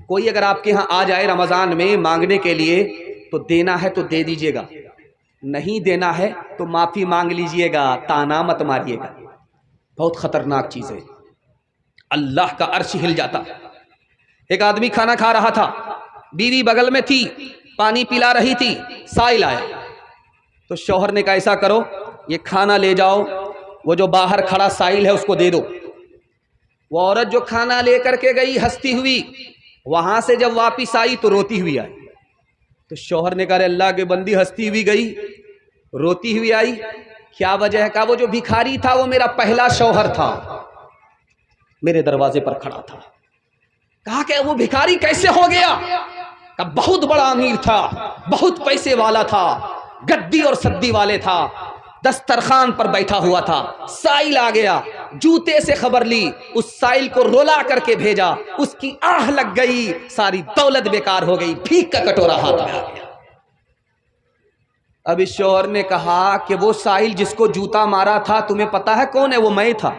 कोई अगर आपके यहाँ आ जाए रमज़ान में मांगने के लिए, तो देना है तो दे दीजिएगा, नहीं देना है तो माफ़ी मांग लीजिएगा, ताना मत मारिएगा। बहुत ख़तरनाक चीज़ है, अल्लाह का अर्श हिल जाता। एक आदमी खाना खा रहा था, बीवी बगल में थी, पानी पिला रही थी, साइल आया तो शौहर ने कहा ऐसा करो, ये खाना ले जाओ, वो जो बाहर खड़ा साइल है उसको दे दो। वो औरत जो खाना लेकर के गई हंसती हुई, वहां से जब वापिस आई तो रोती हुई आई। तो शौहर ने कहा अल्लाह के बंदी, हंसती हुई गई, रोती हुई आई, क्या वजह है? कहा वो जो भिखारी था वो मेरा पहला शौहर था, मेरे दरवाजे पर खड़ा था। कहा कि वो भिखारी कैसे हो गया? कहा बहुत बड़ा अमीर था, बहुत पैसे वाला था, गद्दी और सद्दी वाले था, दस्तरखान पर बैठा हुआ था, साइल आ गया, जूते से खबर ली, उस साइल को रोला करके भेजा, उसकी आह लग गई, सारी दौलत बेकार हो गई, भीख का कटोरा हाथ में आ गया। अब इस शौहर ने कहा कि वो साइल जिसको जूता मारा था तुम्हें पता है कौन है? वो मैं था।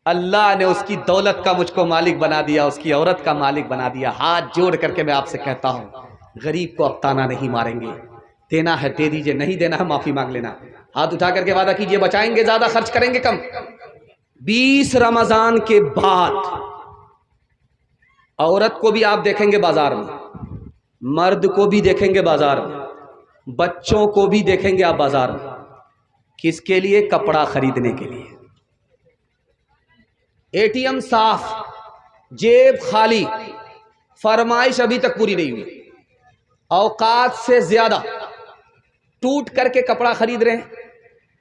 अल्लाह ने उसकी दौलत का मुझको मालिक बना दिया, उसकी औरत का मालिक बना दिया। हाथ जोड़ करके मैं आपसे कहता हूं, गरीब को अब ताना नहीं मारेंगे, देना है दे दीजिए, नहीं देना है माफी मांग लेना। हाथ उठा करके वादा कीजिए, बचाएंगे ज्यादा, खर्च करेंगे कम। 20 रमजान के बाद औरत को भी आप देखेंगे बाजार में, मर्द को भी देखेंगे बाजार में, बच्चों को भी देखेंगे आप बाजार में। किसके लिए? कपड़ा खरीदने के लिए। एटीएम साफ, जेब खाली, फरमाइश अभी तक पूरी नहीं हुई, औकात से ज्यादा टूट करके कपड़ा खरीद रहे हैं,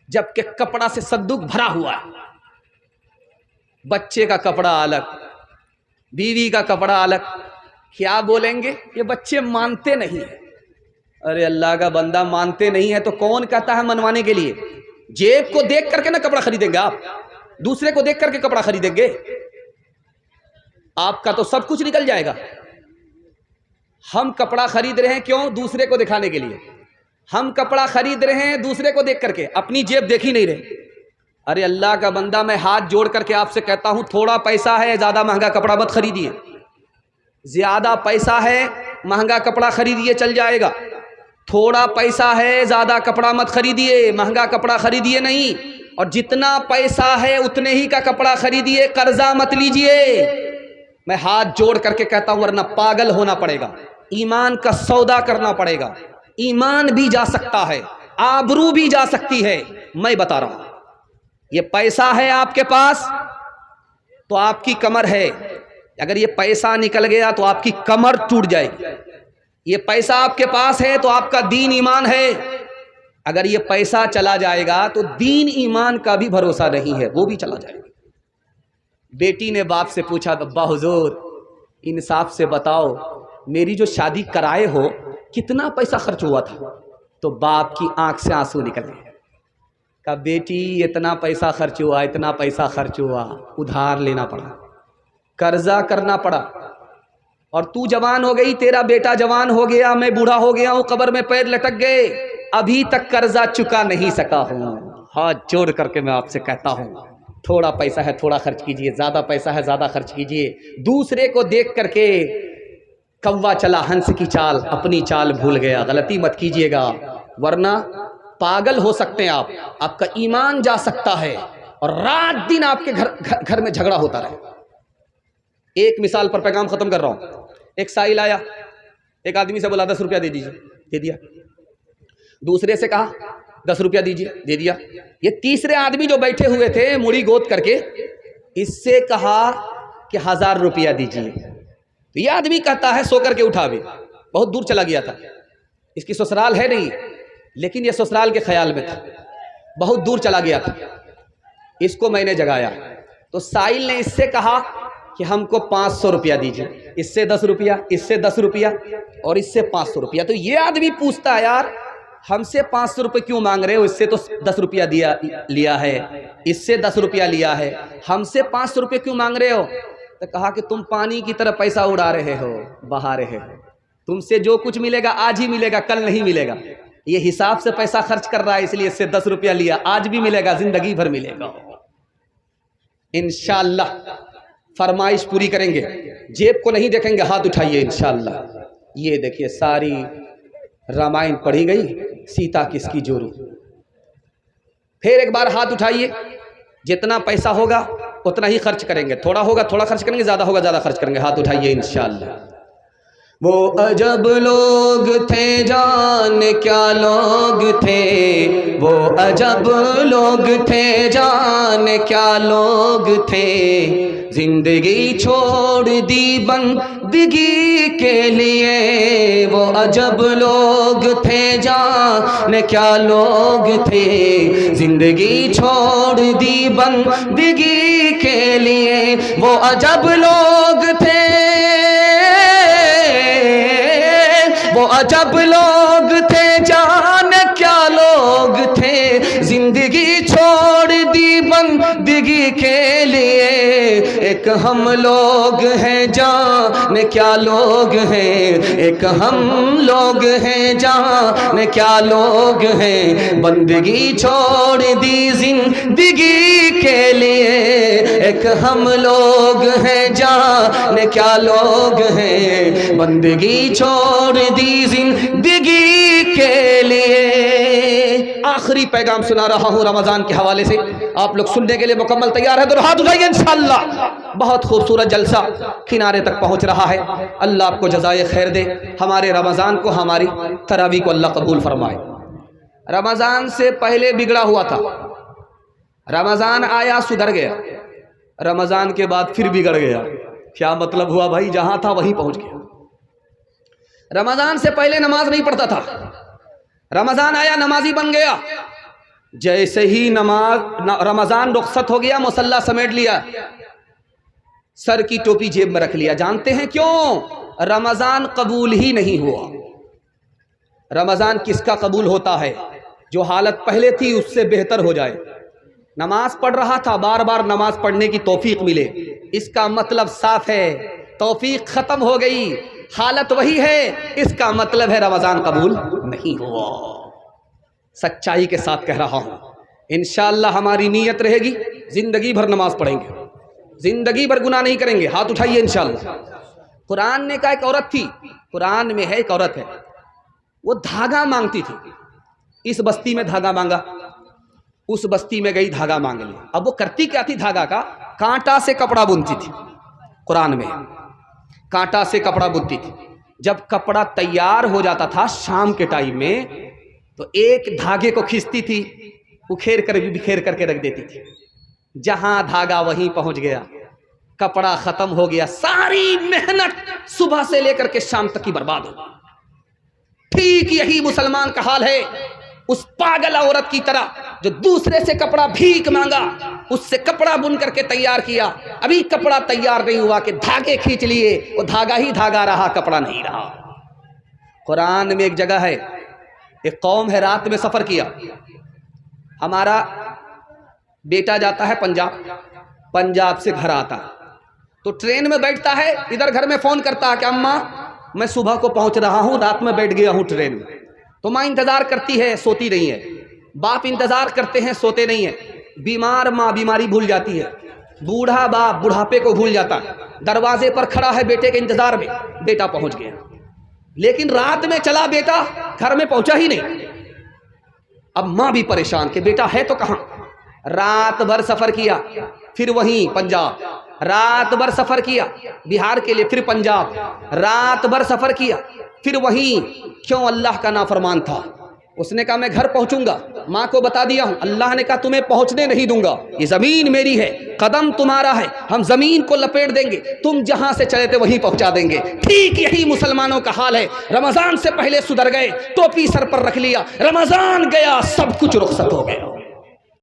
जबकि कपड़ा से संदूक भरा हुआ है। बच्चे का कपड़ा अलग, बीवी का कपड़ा अलग। क्या बोलेंगे? ये बच्चे मानते नहीं है। अरे अल्लाह का बंदा, मानते नहीं है तो कौन कहता है मनवाने के लिए? जेब को देख करके ना कपड़ा खरीदेंगे आप, दूसरे को देख करके कपड़ा खरीदेंगे, आपका तो सब कुछ निकल जाएगा। हम कपड़ा खरीद रहे हैं क्यों? दूसरे को दिखाने के लिए। हम कपड़ा खरीद रहे हैं दूसरे को देख करके, अपनी जेब देख ही नहीं रहे। अरे अल्लाह का बंदा, मैं हाथ जोड़ करके आपसे कहता हूं, थोड़ा पैसा है, ज्यादा महंगा कपड़ा मत खरीदिए। ज्यादा पैसा है, महंगा कपड़ा खरीदिए, चल जाएगा। थोड़ा पैसा है, ज्यादा कपड़ा मत खरीदिए, महंगा कपड़ा खरीदिए नहीं। और जितना पैसा है उतने ही का कपड़ा खरीदिए, कर्जा मत लीजिए। मैं हाथ जोड़ करके कहता हूं, वरना पागल होना पड़ेगा, ईमान का सौदा करना पड़ेगा। ईमान भी जा सकता है, आबरू भी जा सकती है। मैं बता रहा हूं, ये पैसा है आपके पास तो आपकी कमर है, अगर ये पैसा निकल गया तो आपकी कमर टूट जाएगी। ये पैसा आपके पास है तो आपका दीन ईमान है, अगर ये पैसा चला जाएगा तो दीन ईमान का भी भरोसा नहीं है, वो भी चला जाएगा। बेटी ने बाप से पूछा, अब्बा हुजूर इंसाफ से बताओ, मेरी जो शादी कराए हो कितना पैसा खर्च हुआ था? तो बाप की आंख से आंसू निकले। कहा बेटी इतना पैसा खर्च हुआ, इतना पैसा खर्च हुआ, उधार लेना पड़ा, कर्जा करना पड़ा, और तू जवान हो गई, तेरा बेटा जवान हो गया, मैं बूढ़ा हो गया हूं, कब्र में पैर लटक गए, अभी तक कर्जा चुका नहीं सका हूं। हाथ जोड़ करके मैं आपसे कहता हूं, थोड़ा पैसा है थोड़ा खर्च कीजिए, ज्यादा पैसा है ज्यादा खर्च कीजिए। दूसरे को देख करके कौवा चला हंस की चाल, अपनी चाल भूल गया, गलती मत कीजिएगा, वरना पागल हो सकते हैं आप, आपका ईमान जा सकता है और रात दिन आपके घर में झगड़ा होता रहे। एक मिसाल पर पैगाम खत्म कर रहा हूं। एक साइल आया, एक आदमी से बोला 10 रुपया दे दीजिए, दे दिया। दूसरे से कहा 10 रुपया दीजिए, दे दिया। ये तीसरे आदमी जो बैठे हुए थे मुड़ी गोद करके, इससे कहा कि 1000 रुपया दीजिए। तो ये आदमी कहता है सो करके उठा, भी बहुत दूर चला गया था, इसकी ससुराल है नहीं, लेकिन ये ससुराल के ख्याल में था, बहुत दूर चला गया था। इसको मैंने जगाया तो साइल ने इससे कहा कि हमको 500 रुपया दीजिए, इससे 10 रुपया, इससे 10 रुपया और इससे 500 रुपया। तो ये आदमी पूछता है यार हमसे 500 रुपये क्यों मांग रहे हो, इससे तो 10 रुपया लिया है, इससे 10 रुपया लिया है, हमसे 500 रुपये क्यों मांग रहे हो? तो कहा कि तुम पानी की तरह पैसा उड़ा रहे हो, बहा रहे हो, तुमसे जो कुछ मिलेगा आज ही मिलेगा, कल नहीं मिलेगा। ये हिसाब से पैसा खर्च कर रहा है, इसलिए इससे 10 रुपया लिया, आज भी मिलेगा, जिंदगी भर मिलेगा। इंशाअल्लाह फरमाइश पूरी करेंगे। जेब को नहीं देखेंगे, हाथ उठाइए इंशाअल्लाह। ये देखिए सारी रामायण पढ़ी गई, सीता किसकी जोरू। फिर एक बार हाथ उठाइए, जितना पैसा होगा उतना ही खर्च करेंगे, थोड़ा होगा थोड़ा खर्च करेंगे, ज़्यादा होगा ज़्यादा खर्च करेंगे। हाथ उठाइए इंशाअल्लाह। वो अजब लोग थे जाने क्या लोग थे, वो अजब लोग थे जाने क्या लोग थे, जिंदगी छोड़ दी बंदगी के लिए। वो अजब लोग थे जाने क्या लोग थे, जिंदगी छोड़ दी बंदगी के लिए। वो अजब लोग थे, वो अजब लोग थे जाने क्या लोग थे, जिंदगी छोड़ दी बंदगी के लिए। एक हम लोग हैं जाने क्या लोग हैं, एक हम लोग हैं जाने क्या लोग हैं, बंदगी छोड़ दी जिंदगी के लिए। एक हम लोग हैं जाने क्या लोग हैं, बंदगी छोड़ दी जिंदगी के लिए। आखिरी पैगाम सुना रहा हूं रमजान के हवाले से, आप लोग सुनने के लिए मुकम्मल तैयार है तो हाथ उठाइए इंशाअल्लाह। बहुत खूबसूरत जलसा किनारे तक पहुंच रहा है। अल्लाह आपको जज़ाए खैर दे, हमारे रमजान को, हमारी तरावी को अल्लाह कबूल फरमाए। रमजान से पहले बिगड़ा हुआ था, रमजान आया सुधर गया, रमजान के बाद फिर बिगड़ गया। क्या मतलब हुआ भाई? जहां था वहीं पहुंच गया। रमजान से पहले नमाज नहीं पढ़ता था, रमजान आया नमाजी बन गया। जैसे ही रमजान रुखसत हो गया, मुसल्ला समेट लिया, सर की टोपी जेब में रख लिया। जानते हैं क्यों? रमजान कबूल ही नहीं हुआ। रमजान किसका कबूल होता है? जो हालत पहले थी उससे बेहतर हो जाए। नमाज पढ़ रहा था, बार बार नमाज पढ़ने की तौफीक मिले, इसका मतलब साफ है तौफीक खत्म हो गई, हालत वही है, इसका मतलब है रमजान कबूल नहीं हुआ। सच्चाई के साथ कह रहा हूं, इंशाअल्लाह हमारी नीयत रहेगी जिंदगी भर नमाज पढ़ेंगे, जिंदगी भर गुनाह नहीं करेंगे। हाथ उठाइए इंशाअल्लाह। कुरान ने कहा, एक औरत थी, कुरान में है एक औरत है, वो धागा मांगती थी। इस बस्ती में धागा मांगा, उस बस्ती में गई धागा मांग लिया। अब वो करती क्या थी? धागा का कांटा से कपड़ा बुनती थी। कुरान में कांटा से कपड़ा बुनती थी। जब कपड़ा तैयार हो जाता था शाम के टाइम में, तो एक धागे को खींचती थी, उखेर कर बिखेर करके रख देती थी। जहां धागा वहीं पहुंच गया, कपड़ा खत्म हो गया, सारी मेहनत सुबह से लेकर के शाम तक की बर्बाद हो गई। ठीक यही मुसलमान का हाल है, उस पागल औरत की तरह जो दूसरे से कपड़ा भीख मांगा, उससे कपड़ा बुन करके तैयार किया, अभी कपड़ा तैयार नहीं हुआ कि धागे खींच लिए, वो धागा ही धागा रहा, कपड़ा नहीं रहा। कुरान में एक जगह है, एक कौम है, रात में सफर किया। हमारा बेटा जाता है पंजाब, पंजाब से घर आता, तो ट्रेन में बैठता है, इधर घर में फोन करता है कि अम्मा मैं सुबह को पहुंच रहा हूं, रात में बैठ गया हूं ट्रेन में। तो माँ इंतजार करती है, सोती नहीं है। बाप इंतजार करते हैं, सोते नहीं है। बीमार माँ बीमारी भूल जाती है, बूढ़ा बाप बुढ़ापे को भूल जाता है। दरवाजे पर खड़ा है बेटे के इंतजार में, बेटा पहुंच गया, लेकिन रात में चला बेटा, घर में पहुंचा ही नहीं। अब माँ भी परेशान कि बेटा है तो कहां। रात भर सफर किया, फिर वहीं पंजाब, रात भर सफर किया बिहार के लिए, फिर पंजाब, रात भर सफर किया, फिर वहीं। क्यों? अल्लाह का नाफरमान था। उसने कहा मैं घर पहुंचूंगा, माँ को बता दिया हूं। अल्लाह ने कहा तुम्हें पहुंचने नहीं दूंगा, ये जमीन मेरी है, कदम तुम्हारा है, हम जमीन को लपेट देंगे, तुम जहां से चले थे वहीं पहुंचा देंगे। ठीक यही मुसलमानों का हाल है। रमजान से पहले सुधर गए, टोपी सर पर रख लिया, रमजान गया सब कुछ रुखसत हो गया।